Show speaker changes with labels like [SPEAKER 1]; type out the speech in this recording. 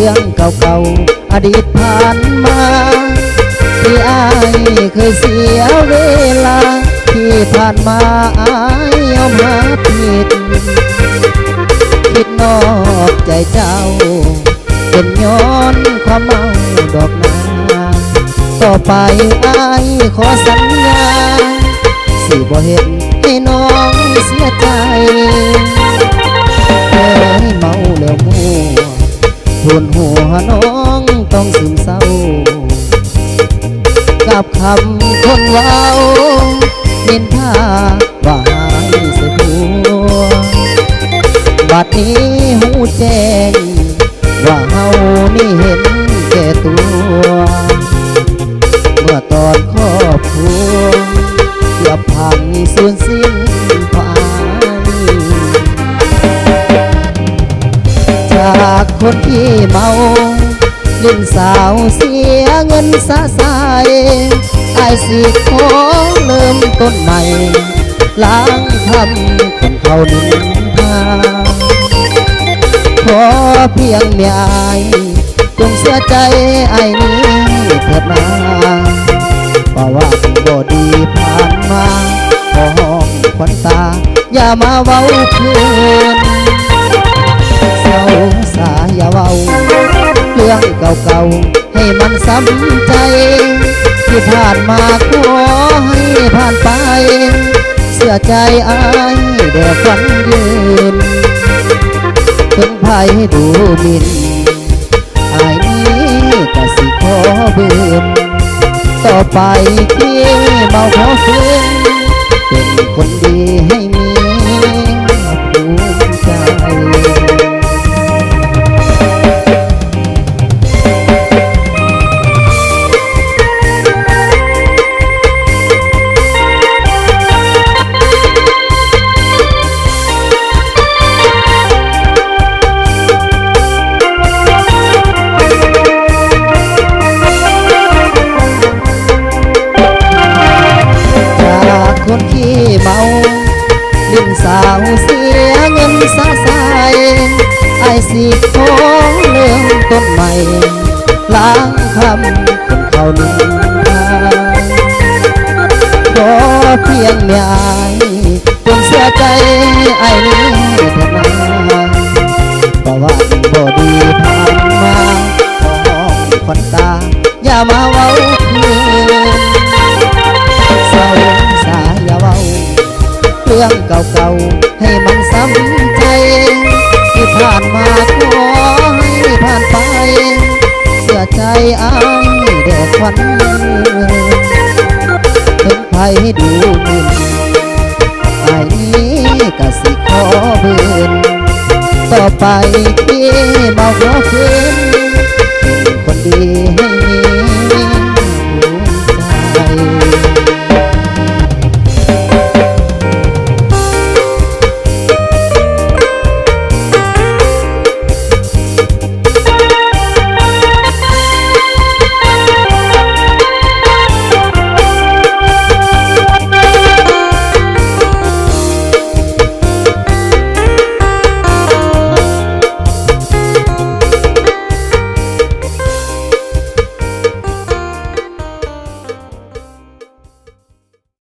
[SPEAKER 1] รื่องเก่าๆอดีตผ่านมาที่อายเคยเสียเวลาที่ผ่านมาอายยอมหาผิดคิดนอกใจเจ้าเป็นย้อนความเมาดอกนาต่อไปอายขอสัญญาสิบ่เห็นให้น้องเสียใจเคยเมาแล้วมัวทุนหัวน้องต้องซึมเศร้ากับคำคนเว้านินทาว่าให้เสียตัวบัดนี้หูแจ้งว่าเฮานี่เห็นแก่ตัวเมื่อตอนครอบครัวเกือบพังสูญสิ้นไปจากคนที่เมาลิ้นสาวเสียเงินสะสายอายสิขอเริ่มต้นใหม่ล้างคำคนเขานินทาขอเพียงเมียอายจงเสียใจไอ้นี้เถิดนาเพราะว่าบ่ดีผ่านมาขอห้องขวัญตาอย่ามาเว้าเพื่อนเศร้าสาอย่าเว้าเรื่องเก่าๆให้มันซ้ำใจที่ผ่านมาขอให้ผ่านไปเสียใจอายแด่ฝันยืนถึงไผดูหมิ่นอายนี้ก็สิขอเบิ่มต่อไปที่เมาขอคืนเป็นคนดีให้มีภูมิใจคนที่เมาลิ้นสาวเสียเงินสะสายไอ้สิขอเริ่มต้นใหม่ล้างคำคนเขานินทาขอเพียงเมียอายจงเสียใจไอ้นี้เถิดนาเพราะว่าบ่ดีผ่านมาขอห้องขวัญตาอย่ามาเว้าคืนเศร้าสาอย่าเว้าเรื่องเก่าๆให้มันซ้ำใจที่ผ่านมาขอให้ผ่านไปเสียใจอายแด่ควันถึงไผดูหมิ่นอายนี้ก็สิขอเบิ่นต่อไปที่เมาขอคืน